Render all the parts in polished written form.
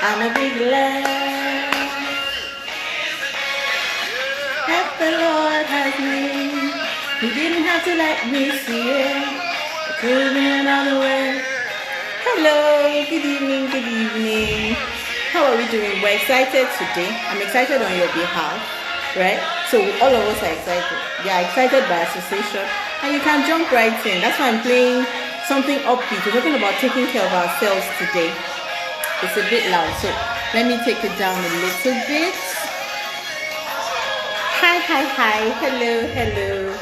I'ma be glad that the Lord has made. He didn't have to let me see it. It could have been another way. Hello, good evening, good evening. How are we doing? We're excited today. I'm excited on your behalf, right? So all of us are excited. You are excited by association, and you can jump right in. That's why I'm playing something upbeat. We're talking about taking care of ourselves today. It's a bit loud, so let me take it down a little bit. Hi, hello, hello.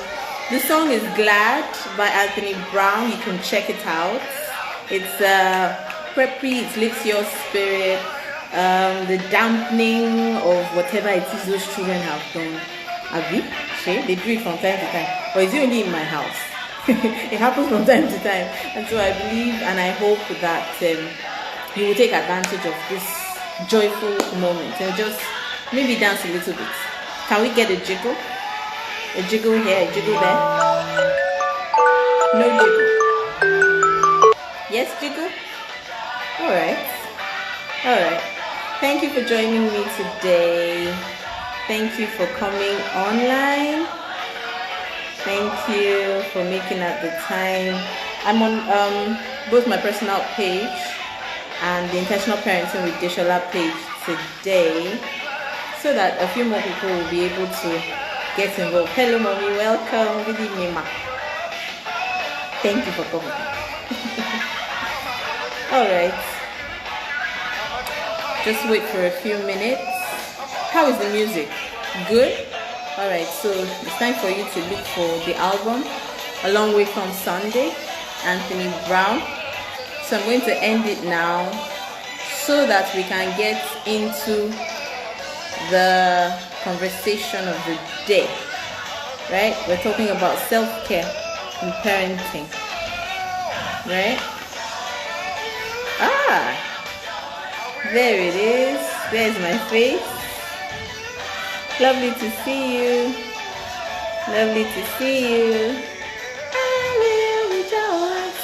The song is Glad by Anthony Brown. You can check it out. It's preppy, it lifts your spirit. The dampening of whatever it is those children have done. Abi, they do it from time to time. Or is it only in my house? It happens from time to time. And so I believe and I hope that you will take advantage of this joyful moment and just maybe dance a little bit. Can we get a jiggle? A jiggle here, a jiggle there. No jiggle. Yes, jiggle? Alright. Thank you for joining me today. Thank you for coming online. Thank you for making out the time. I'm on both my personal page and the Intentional Parenting with Deshola page today, so that a few more people will be able to get involved. Hello, mommy. Welcome. Good evening, ma. Thank you for coming. Alright. Just wait for a few minutes. How is the music? Good? Alright, so it's time for you to look for the album A Long Way From Sunday, Anthony Brown. So I'm going to end it now so that we can get into the conversation of the day. Right? We're talking about self-care and parenting. Right? There it is. There's my face. Lovely to see you. Lovely to see you. I will rejoice.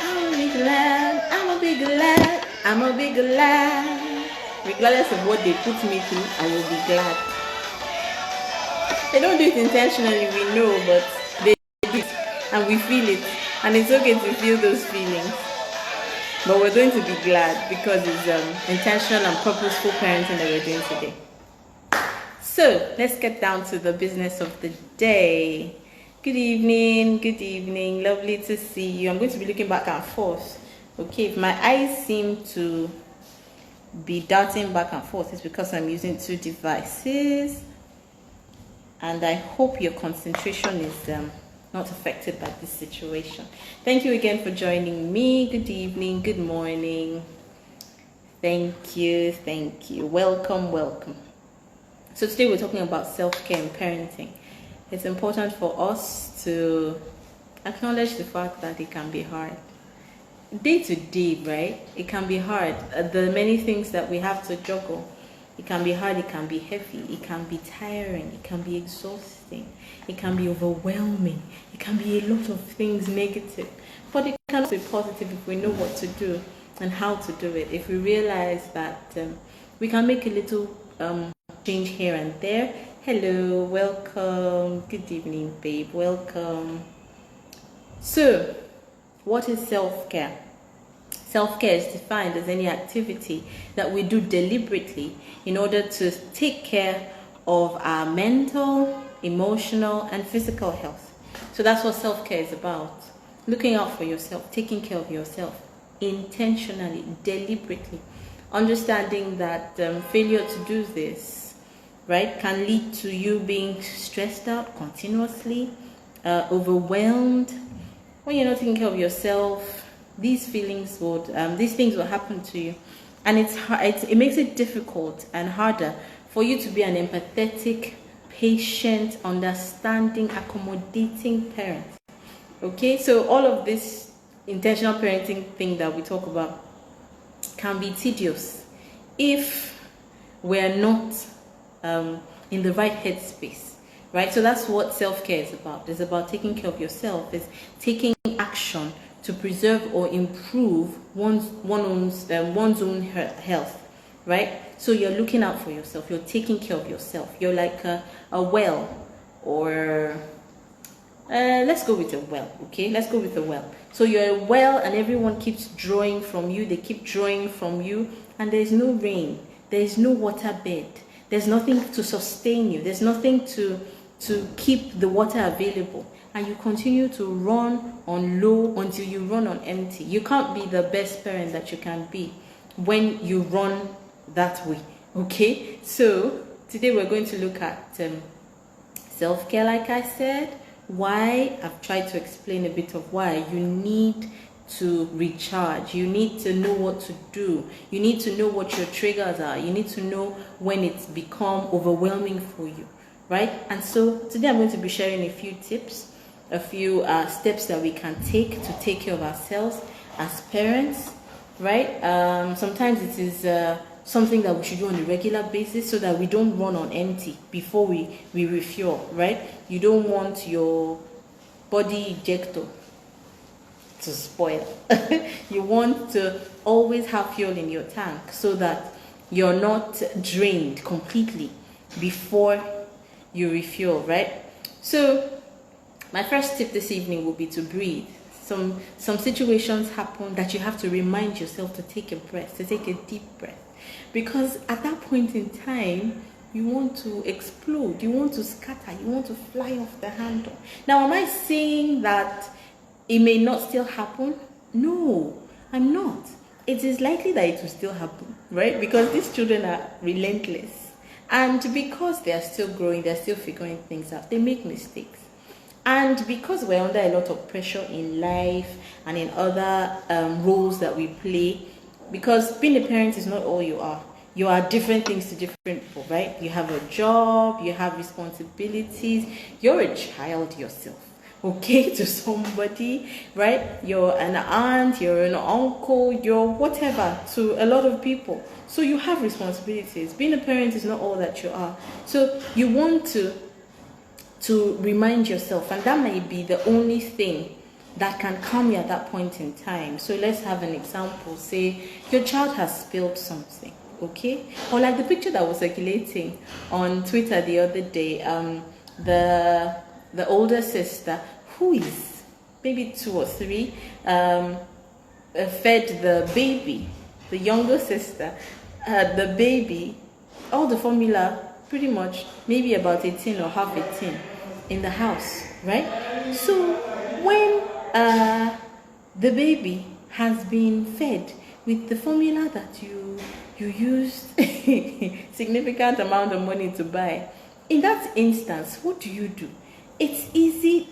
I'll be glad. I'ma be glad. I'ma be glad. Regardless of what they put me through, I will be glad. They don't do it intentionally, we know, but they do it and we feel it. And it's okay to feel those feelings. But we're going to be glad because it's intentional and purposeful parenting that we're doing today. So let's get down to the business of the day. Good evening, lovely to see you. I'm going to be looking back and forth. Okay, if my eyes seem to be darting back and forth, it's because I'm using two devices, and I hope your concentration is not affected by this situation. Thank you again for joining me. Good evening, good morning. Thank you. Welcome. So today we're talking about self-care and parenting. It's important for us to acknowledge the fact that it can be hard. Day to day, right? It can be hard. The many things that we have to juggle. It can be hard, it can be heavy, it can be tiring, it can be exhausting, it can be overwhelming, it can be a lot of things negative. But it can also be positive if we know what to do and how to do it. If we realize that we can make a little change here and there. Hello, welcome. Good evening, babe. Welcome. So, what is self-care? Self-care is defined as any activity that we do deliberately in order to take care of our mental, emotional, and physical health. So that's what self-care is about. Looking out for yourself, taking care of yourself intentionally, deliberately. Understanding that failure to do this, right, can lead to you being stressed out continuously, overwhelmed. When you're not taking care of yourself, these things will happen to you, and it makes it difficult and harder for you to be an empathetic, patient, understanding, accommodating parent. Okay, so all of this intentional parenting thing that we talk about can be tedious if we're not in the right headspace, right? So that's what self-care is about. It's about taking care of yourself. It's taking action to preserve or improve one's own health, right? So you're looking out for yourself, you're taking care of yourself, you're like a well, or let's go with a well. Okay, let's go with a well. So you're a well and everyone keeps drawing from you, they keep drawing from you, and there's no rain, there's no water bed, there's nothing to sustain you, there's nothing to keep the water available, and you continue to run on low until you run on empty. You can't be the best parent that you can be when you run that way. Okay, so today we're going to look at self-care. Like I said, why I've tried to explain a bit of why you need to recharge. You need to know what to do. You need to know what your triggers are. You need to know when it's become overwhelming for you, right? And so today I'm going to be sharing a few tips, a few steps that we can take to take care of ourselves as parents, right? Sometimes it is something that we should do on a regular basis so that we don't run on empty before we refuel, right? You don't want your body ejector to spoil. You want to always have fuel in your tank so that you're not drained completely before you refuel, right? So my first tip this evening will be to breathe. Some situations happen that you have to remind yourself to take a breath, to take a deep breath, because at that point in time you want to explode, you want to scatter, you want to fly off the handle. Now, am I saying that it may not still happen? No, I'm not. It is likely that it will still happen, right? Because these children are relentless, and because they are still growing, they're still figuring things out, they make mistakes. And because we're under a lot of pressure in life and in other roles that we play, because being a parent is not all you are. You are different things to different people, right? You have a job, you have responsibilities, you're a child yourself, okay, to somebody, right? You're an aunt, you're an uncle, you're whatever to a lot of people. So you have responsibilities. Being a parent is not all that you are. So you want to remind yourself, and that may be the only thing that can calm you at that point in time. So let's have an example. Say your child has spilled something, okay? Or like the picture that was circulating on Twitter the other day, the older sister, who is maybe 2 or 3, fed the baby, the younger sister, the baby, all the formula, pretty much maybe about 18 or half 18 in the house, right? So when the baby has been fed with the formula that you used significant amount of money to buy, in that instance, what do? It's easy,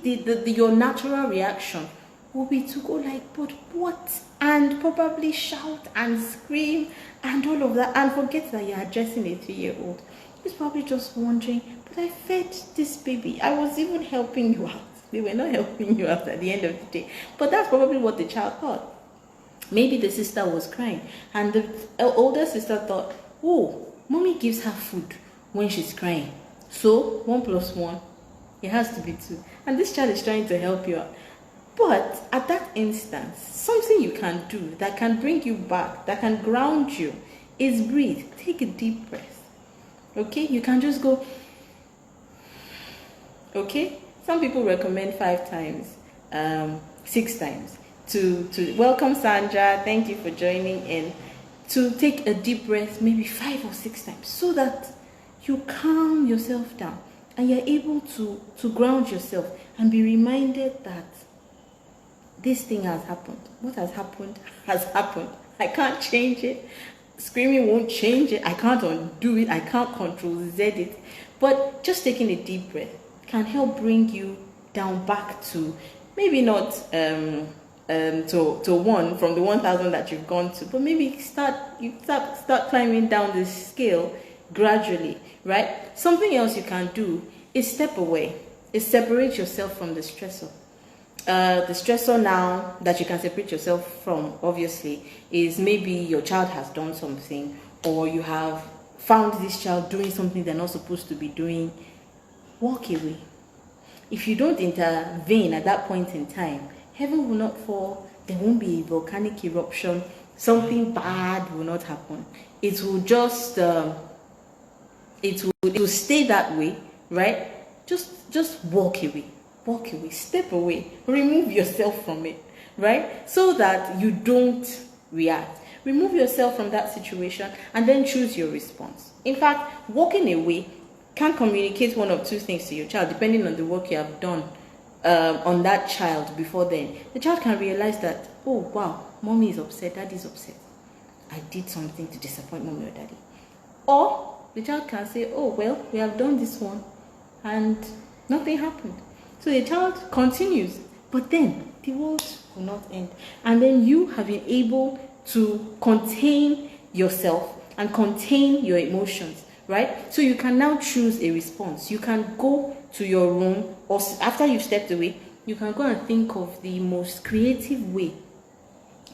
your natural reaction will be to go like, but what? And probably shout and scream and all of that, and forget that you're addressing a 3-year-old. He's probably just wondering, but I fed this baby. I was even helping you out. They were not helping you out at the end of the day. But that's probably what the child thought. Maybe the sister was crying, and the older sister thought, oh, mommy gives her food when she's crying. So 1 + 1, it has to be 2. And this child is trying to help you out. But at that instance, something you can do that can bring you back, that can ground you, is breathe. Take a deep breath. Okay, you can just go, okay? Some people recommend 5 times, 6 times to welcome Sandra. Thank you for joining in. To take a deep breath, maybe 5 or 6 times, so that you calm yourself down and you're able to ground yourself and be reminded that this thing has happened. What has happened has happened. I can't change it. Screaming won't change it. I can't undo it. I can't control Z it. But just taking a deep breath can help bring you down back to maybe not to 1 from the 1,000 that you've gone to, but maybe start climbing down the scale gradually, right? Something else you can do is step away, is separate yourself from the stressor. The stressor now that you can separate yourself from, obviously, is maybe your child has done something, or you have found this child doing something they're not supposed to be doing. Walk away. If you don't intervene at that point in time, heaven will not fall there won't be a volcanic eruption. Something bad will not happen. It will just it will stay that way, right? Just walk away, step away, remove yourself from it, right? So that you don't react. Remove yourself from that situation and then choose your response. In fact, walking away can communicate one of two things to your child, depending on the work you have done on that child before then. The child can realize that, oh wow, mommy is upset, daddy is upset. I did something to disappoint mommy or daddy. Or the child can say, oh well, we have done this one and nothing happened. So the child continues, but then the world will not end. And then you have been able to contain yourself and contain your emotions, right? So you can now choose a response. You can go to your room, or after you've stepped away, you can go and think of the most creative way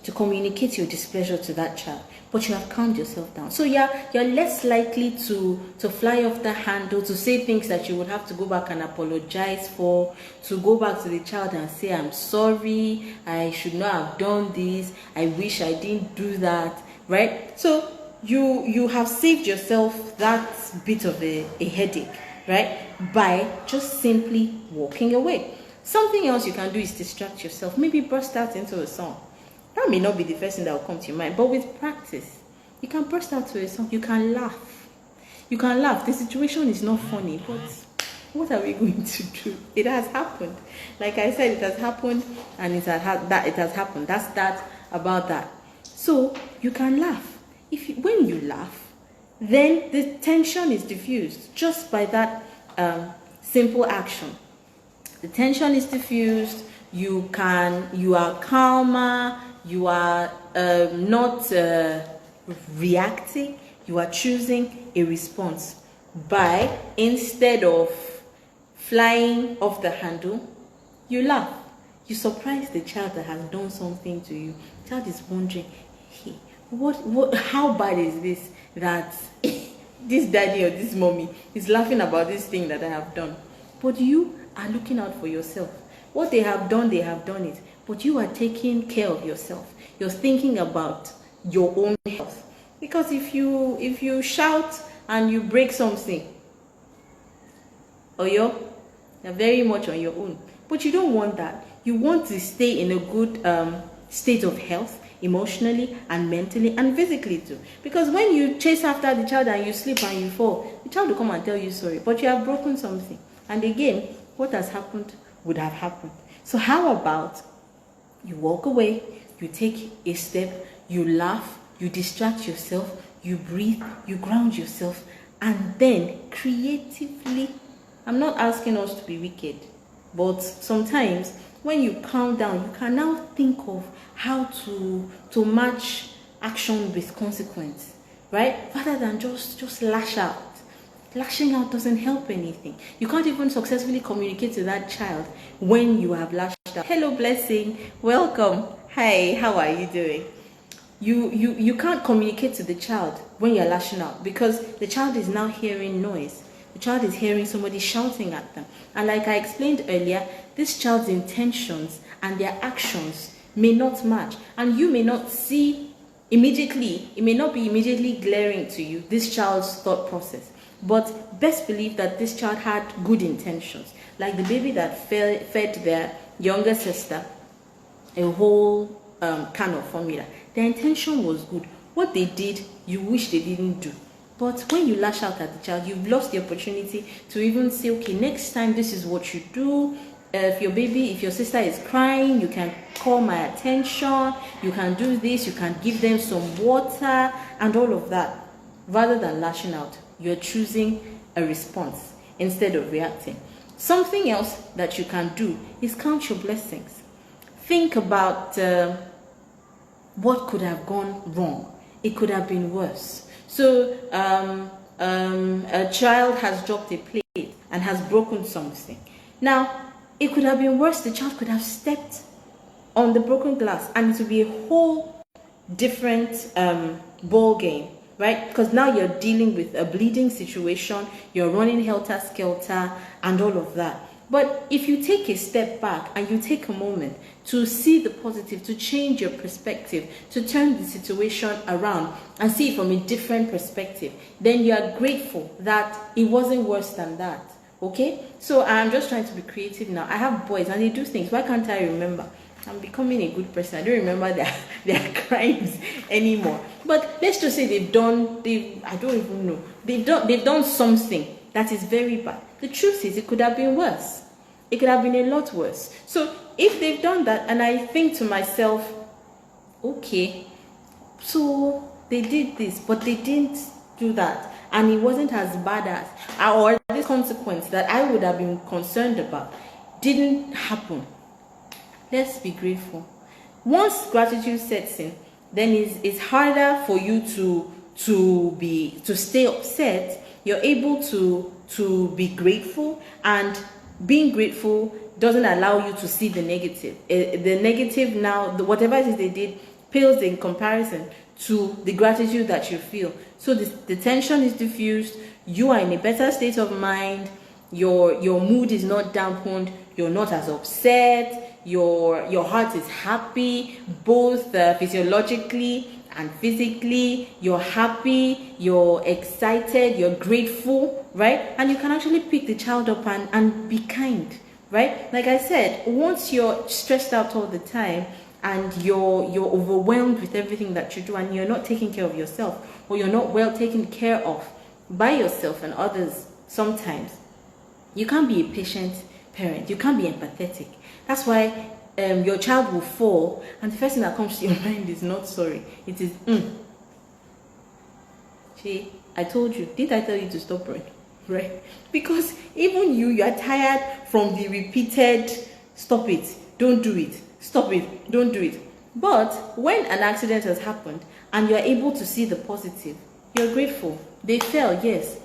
to communicate your displeasure to that child, but you have calmed yourself down. So you're less likely to fly off the handle, to say things that you would have to go back and apologize for, to go back to the child and say, I'm sorry, I should not have done this, I wish I didn't do that, right? So you have saved yourself that bit of a headache, right? By just simply walking away. Something else you can do is distract yourself. Maybe burst out into a song. That may not be the first thing that will come to your mind, but with practice, you can burst out to a song. You can laugh. You can laugh. The situation is not funny, but what are we going to do? It has happened. Like I said, it has happened, and it has happened. That's that about that. So you can laugh. When you laugh, then the tension is diffused just by that simple action. The tension is diffused. You are calmer. You are not reacting. You are choosing a response by, instead of flying off the handle, you laugh. You surprise the child that has done something to you. The child is wondering, hey, how bad is this that this daddy or this mommy is laughing about this thing that I have done? But you are looking out for yourself. What they have done it. But you are taking care of yourself. You're thinking about your own health. Because if you shout and you break something, or you're very much on your own. But you don't want that. You want to stay in a good state of health, emotionally and mentally and physically too. Because when you chase after the child and you slip and you fall, the child will come and tell you sorry. But you have broken something. And again, what has happened would have happened. So how about you walk away, you take a step, you laugh, you distract yourself, you breathe, you ground yourself, and then creatively, I'm not asking us to be wicked, but sometimes when you calm down, you can now think of how to match action with consequence, right? Rather than just lash out. Lashing out doesn't help anything. You can't even successfully communicate to that child when you have lashed out. Hello, Blessing. Welcome. Hi, how are you doing? You can't communicate to the child when you're lashing out because the child is now hearing noise. The child is hearing somebody shouting at them. And like I explained earlier, this child's intentions and their actions may not match. And you may not see immediately, it may not be immediately glaring to you, this child's thought process. But best believe that this child had good intentions. Like the baby that fed their younger sister a whole can of formula. Their intention was good. What they did, you wish they didn't do. But when you lash out at the child, you've lost the opportunity to even say, okay, next time this is what you do. If your sister is crying, you can call my attention. You can do this. You can give them some water and all of that. Rather than lashing out, you're choosing a response instead of reacting. Something else that you can do is count your blessings. Think about what could have gone wrong. It could have been worse. So a child has dropped a plate and has broken something. Now, it could have been worse. The child could have stepped on the broken glass and it would be a whole different ball game. Right? Because now you're dealing with a bleeding situation, you're running helter-skelter and all of that. But if you take a step back and you take a moment to see the positive, to change your perspective, to turn the situation around and see it from a different perspective, then you are grateful that it wasn't worse than that. Okay? So I'm just trying to be creative now. I have boys and they do things. Why can't I remember? I'm becoming a good person. I don't remember their crimes anymore. But let's just say I don't even know. They've done something that is very bad. The truth is, it could have been worse. It could have been a lot worse. So if they've done that, and I think to myself, okay, so they did this, but they didn't do that, and it wasn't as bad as, or this consequence that I would have been concerned about didn't happen. Let's be grateful. Once gratitude sets in, then it's harder for you to stay upset. You're able to be grateful, and being grateful doesn't allow you to see the negative. The negative now, whatever it is they did, pales in comparison to the gratitude that you feel. So the tension is diffused. You are in a better state of mind. Your mood is not dampened. You're not as upset. Your heart is happy, both physiologically and physically. You're happy, you're excited, you're grateful, right? And you can actually pick the child up and be kind, right? Like I said, once you're stressed out all the time and you're overwhelmed with everything that you do, and you're not taking care of yourself, or you're not well taken care of by yourself and others, sometimes you can't be a patient parent. You can't be empathetic. That's why your child will fall, and the first thing that comes to your mind is not sorry. It is, See, I told you. Didn't I tell you to stop running? Right? Because even you are tired from the repeated, stop it, don't do it, stop it, don't do it. But when an accident has happened and you are able to see the positive, you're grateful. They fell, yes.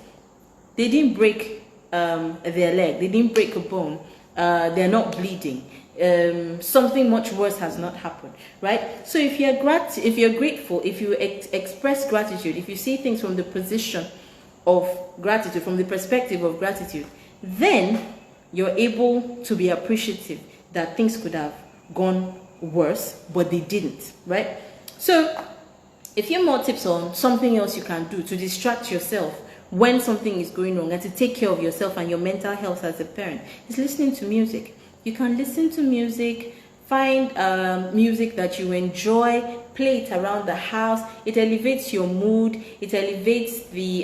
They didn't break their leg. They didn't break a bone. They're not bleeding. Something much worse has not happened, right? So if you're grateful, if you express gratitude, if you see things from the position of gratitude, from the perspective of gratitude, then you're able to be appreciative that things could have gone worse, but they didn't, right? So a few more tips on something else you can do to distract yourself when something is going wrong and to take care of yourself and your mental health as a parent is listening to music. You can listen to music, find music that you enjoy, play it around the house. It elevates your mood, it elevates the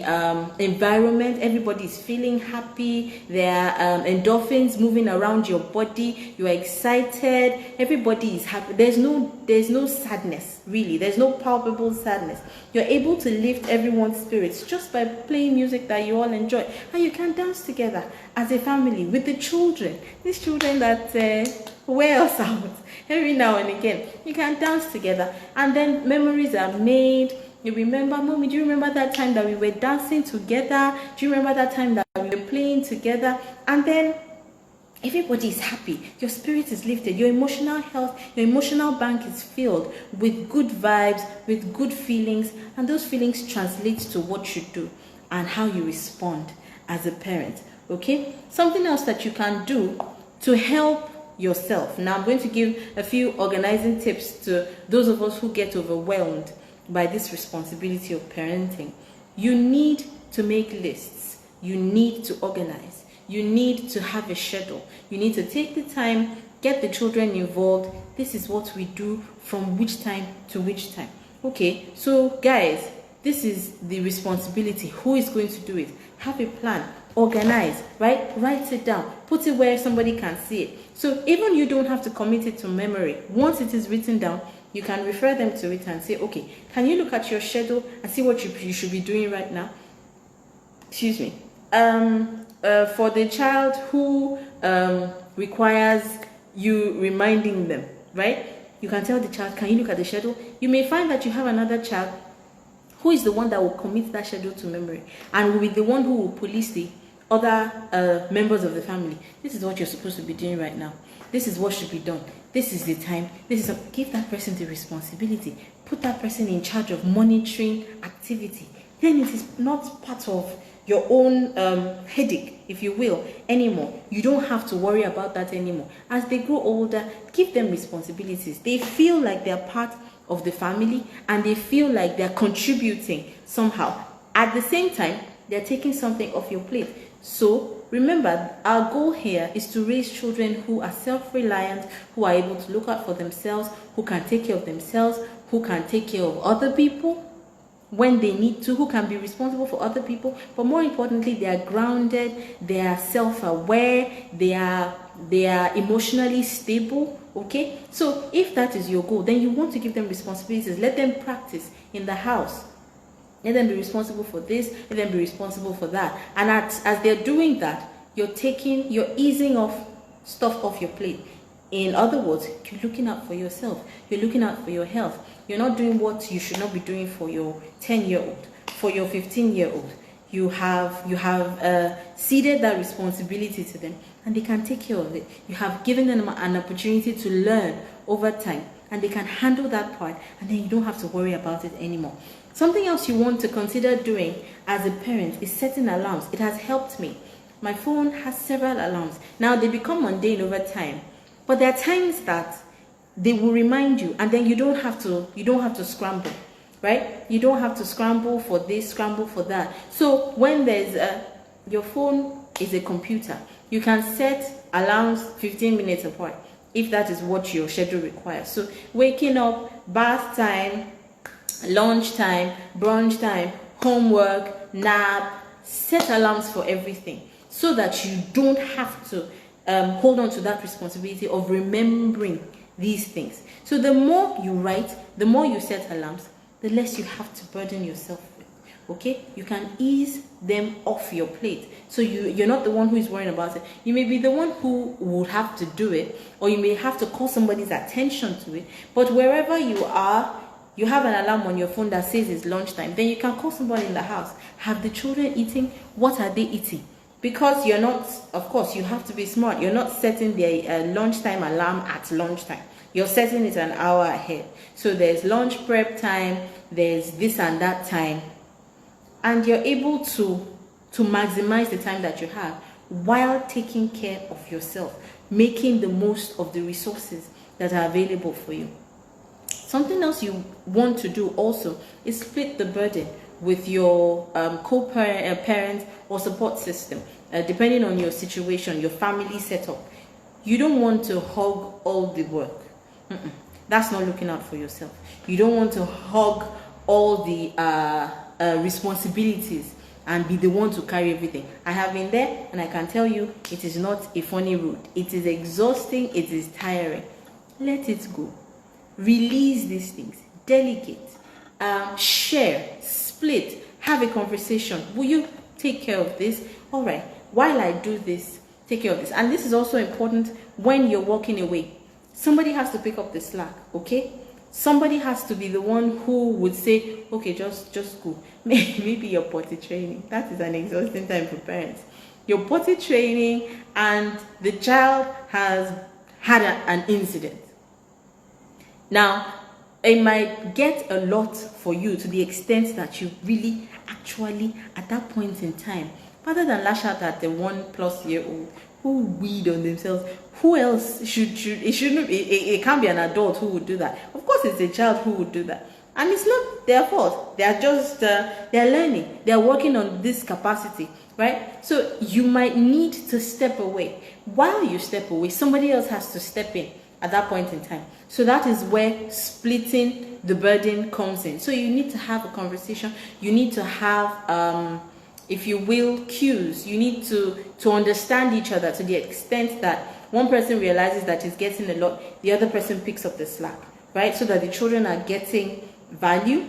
environment. Everybody is feeling happy. There are endorphins moving around your body. You are excited. Everybody is happy. There's no sadness, really. There's no palpable sadness. You're able to lift everyone's spirits just by playing music that you all enjoy. And you can dance together as a family with the children. These children that wear us out every now and again. You can dance together, and then memories are made. You remember, Mommy, do you remember that time that we were dancing together? Do you remember that time that we were playing together? And then everybody is happy. Your spirit is lifted. Your emotional health, your emotional bank is filled with good vibes, with good feelings, and those feelings translate to what you do and how you respond as a parent. Okay? Something else that you can do to help yourself. Now I'm going to give a few organizing tips to those of us who get overwhelmed by this responsibility of parenting. You need to make lists. You need to organize. You need to have a schedule. You need to take the time, get the children involved. This is what we do from which time to which time. Okay, so guys, this is the responsibility. Who is going to do it? Have a plan. Organize, right? Write it down. Put it where somebody can see it. So even you don't have to commit it to memory. Once it is written down, you can refer them to it and say, okay, can you look at your schedule and see what you should be doing right now? Excuse me. For the child who requires you reminding them, right? You can tell the child, can you look at the schedule? You may find that you have another child who is the one that will commit that schedule to memory and will be the one who will police the other members of the family. This is what you're supposed to be doing right now. This is what should be done. This is the time. Give that person the responsibility. Put that person in charge of monitoring activity. Then it is not part of headache, if you will, anymore. You don't have to worry about that anymore. As they grow older, give them responsibilities. They feel like they're part of the family and they feel like they're contributing somehow. At the same time, they're taking something off your plate. So remember, our goal here is to raise children who are self-reliant, who are able to look out for themselves, who can take care of themselves, who can take care of other people when they need to, who can be responsible for other people. But more importantly, they are grounded, they are self-aware, they are emotionally stable. Okay, so if that is your goal, then you want to give them responsibilities. Let them practice in the house. Let them be responsible for this, let them be responsible for that. And as they're doing that, you're easing off stuff off your plate. In other words, you're looking out for yourself. You're looking out for your health. You're not doing what you should not be doing for your 10-year-old, for your 15-year-old. You have ceded that responsibility to them, and they can take care of it. You have given them an opportunity to learn over time, and they can handle that part, and then you don't have to worry about it anymore. Something else you want to consider doing as a parent is setting alarms. It has helped me. My phone has several alarms. Now they become mundane over time, but there are times that they will remind you, and then you don't have to scramble, right? You don't have to scramble for this, scramble for that. So when your phone is a computer, you can set alarms 15 minutes apart if that is what your schedule requires. So waking up, bath time, lunch time, brunch time, homework, nap, set alarms for everything so that you don't have to hold on to that responsibility of remembering these things. So the more you write, the more you set alarms, the less you have to burden yourself with. Okay, you can ease them off your plate. So you're not the one who is worrying about it. You may be the one who would have to do it, or you may have to call somebody's attention to it. But wherever you are, you have an alarm on your phone that says it's lunchtime. Then you can call somebody in the house. Have the children eating? What are they eating? Because you're not, of course, you have to be smart. You're not setting the lunchtime alarm at lunchtime. You're setting it an hour ahead. So there's lunch prep time, there's this and that time. And you're able to maximize the time that you have while taking care of yourself, making the most of the resources that are available for you. Something else you want to do also is split the burden with your co-parent or support system, depending on your situation, your family setup. You don't want to hog all the work. That's not looking out for yourself. You don't want to hog all the responsibilities and be the one to carry everything. I have been there, and I can tell you it is not a funny road. It is exhausting, it is tiring. Let it go. Release these things. Delegate. Share. Split. Have a conversation. Will you take care of this? All right. While I do this, take care of this. And this is also important when you're walking away. Somebody has to pick up the slack, okay? Somebody has to be the one who would say, okay, just go. Maybe your potty training. That is an exhausting time for parents. Your potty training, and the child has had an incident. Now, it might get a lot for you to the extent that you really actually, at that point in time, rather than lash out at the 1+year-old who weed on themselves, who else it can't be an adult who would do that. Of course, it's a child who would do that. And it's not their fault. They are just, they're learning. They're working on this capacity, right? So you might need to step away. While you step away, somebody else has to step in at that point in time. So that is where splitting the burden comes in. So you need to have a conversation. You need to have, if you will, cues. You need to understand each other to the extent that one person realizes that he's getting a lot, the other person picks up the slack, right? So that the children are getting value.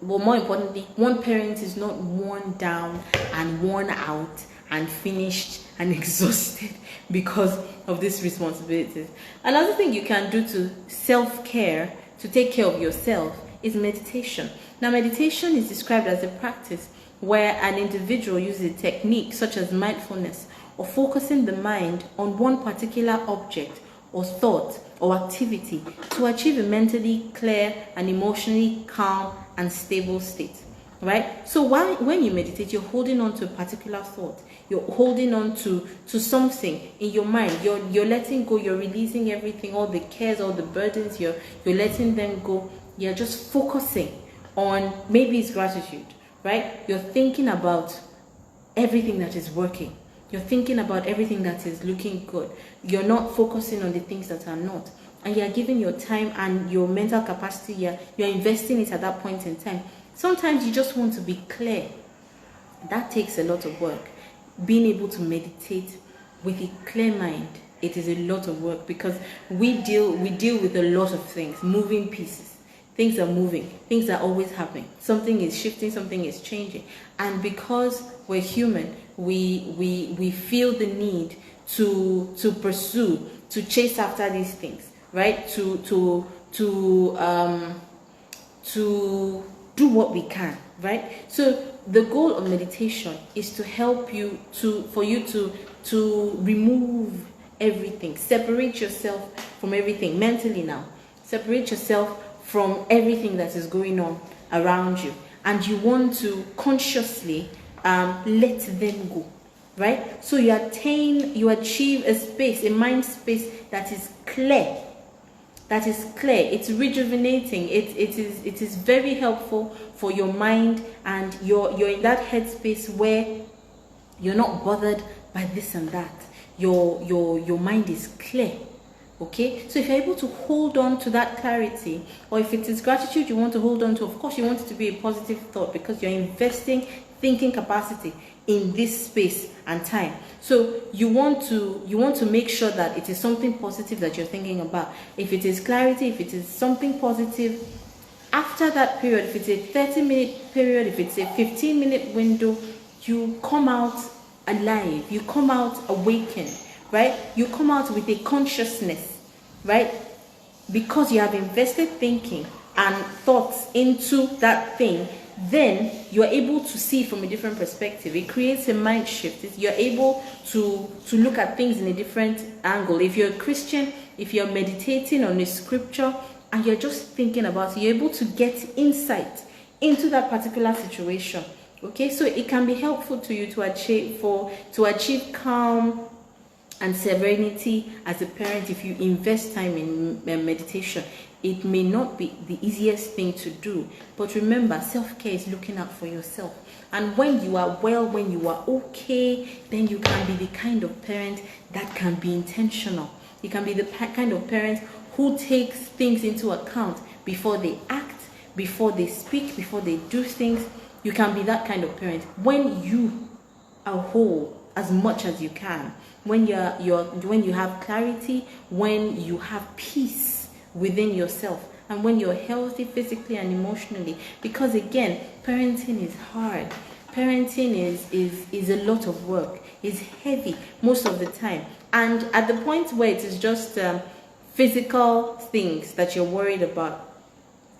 But more importantly, one parent is not worn down and worn out and finished and exhausted because of these responsibilities. Another thing you can do to self-care, to take care of yourself, is meditation. Now, meditation is described as a practice where an individual uses a technique such as mindfulness or focusing the mind on one particular object or thought or activity to achieve a mentally clear and emotionally calm and stable state. right? So when you meditate, you're holding on to a particular thought. You're holding on to something in your mind. You're letting go. You're releasing everything, all the cares, all the burdens. You're letting them go. You're just focusing on, maybe it's gratitude, right? You're thinking about everything that is working. You're thinking about everything that is looking good. You're not focusing on the things that are not. And you're giving your time and your mental capacity, you're investing it at that point in time. Sometimes you just want to be clear. That takes a lot of work. Being able to meditate with a clear mind, it is a lot of work, because we deal with a lot of things, moving pieces. Things are moving, things are always happening. Something is shifting, something is changing. And because we're human, we feel the need to pursue, to chase after these things, right? To do what we can, right? So the goal of meditation is to help you for you to remove everything, separate yourself from everything mentally now. Separate yourself from everything that is going on around you, and you want to consciously let them go, right? So you achieve a space, a mind space that is clear. It's rejuvenating. It is very helpful for your mind, and you're in that headspace where you're not bothered by this and that. Your mind is clear. Okay, so if you're able to hold on to that clarity, or if it is gratitude you want to hold on to, of course you want it to be a positive thought, because you're investing thinking capacity in this space and time. So you want to make sure that it is something positive that you're thinking about. If it is clarity, if it is something positive, after that period, if it's a 30-minute period, if it's a 15-minute window, you come out alive, you come out awakened, right? You come out with a consciousness, right? Because you have invested thinking and thoughts into that thing, then you're able to see from a different perspective. It creates a mind shift. You're able to look at things in a different angle. If you're a Christian, if you're meditating on a scripture and you're just thinking about it, you're able to get insight into that particular situation. Okay, so it can be helpful to you to achieve calm and serenity as a parent. If you invest time in meditation, it may not be the easiest thing to do, but remember, self-care is looking out for yourself. And when you are well, when you are okay, then you can be the kind of parent that can be intentional. You can be the kind of parent who takes things into account before they act, before they speak, before they do things. You can be that kind of parent when you are whole as much as you can, when you have clarity, when you have peace within yourself, and when you're healthy physically and emotionally. Because again, parenting is hard. Parenting is a lot of work. It's heavy most of the time. And at the point where it is just physical things that you're worried about,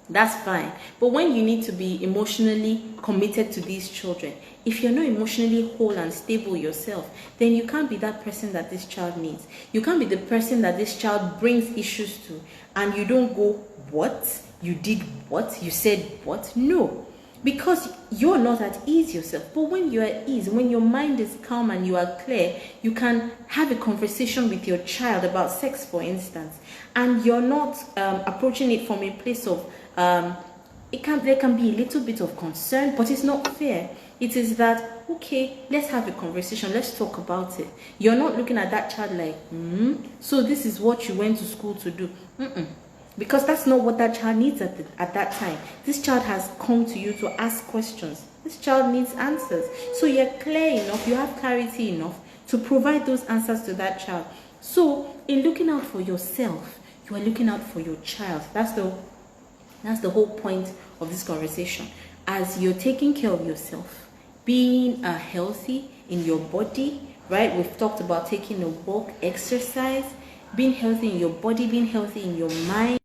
that's fine. But when you need to be emotionally committed to these children, if you're not emotionally whole and stable yourself, then you can't be that person that this child needs. You can't be the person that this child brings issues to, and you don't go, what? You did what? You said what? No. Because you're not at ease yourself. But when you're at ease, when your mind is calm and you are clear, you can have a conversation with your child about sex, for instance, and you're not approaching it from a place of there can be a little bit of concern, but it's not fair. It is that, okay, let's have a conversation, let's talk about it. You're not looking at that child like, so this is what you went to school to do. Because that's not what that child needs at that time. This child has come to you to ask questions. This child needs answers. So you're clear enough, you have clarity enough to provide those answers to that child. So in looking out for yourself, you are looking out for your child. That's the whole point of this conversation. As you're taking care of yourself, being healthy in your body, right? We've talked about taking a walk, exercise, being healthy in your body, being healthy in your mind,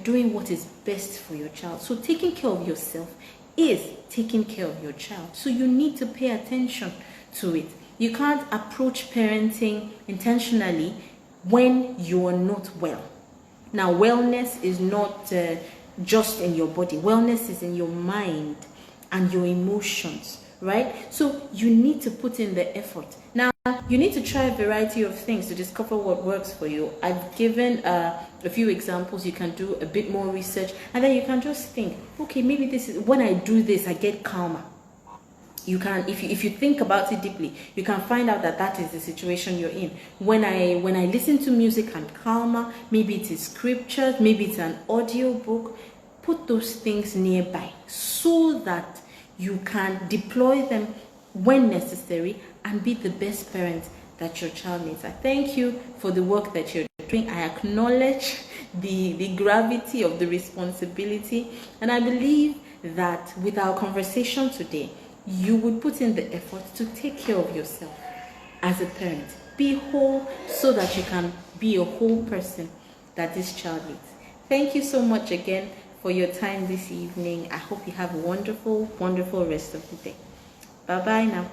doing what is best for your child. So taking care of yourself is taking care of your child. So you need to pay attention to it. You can't approach parenting intentionally when you are not well. Now, wellness is not just in your body. Wellness is in your mind. and your emotions, right? So you need to put in the effort. Now, you need to try a variety of things to discover what works for you. I've given a few examples. You can do a bit more research, and then you can just think, okay, maybe this is when I do this, I get calmer. You can, if you think about it deeply, you can find out that that is the situation you're in. When I listen to music, I'm calmer. Maybe it is scripture, maybe it's an audio book. Put those things nearby so that you can deploy them when necessary and be the best parent that your child needs. I thank you for the work that you're doing. I acknowledge the gravity of the responsibility, and I believe that with our conversation today, you would put in the effort to take care of yourself as a parent. Be whole so that you can be a whole person that this child needs. Thank you so much again for your time this evening. I hope you have a wonderful, wonderful rest of the day. Bye-bye now.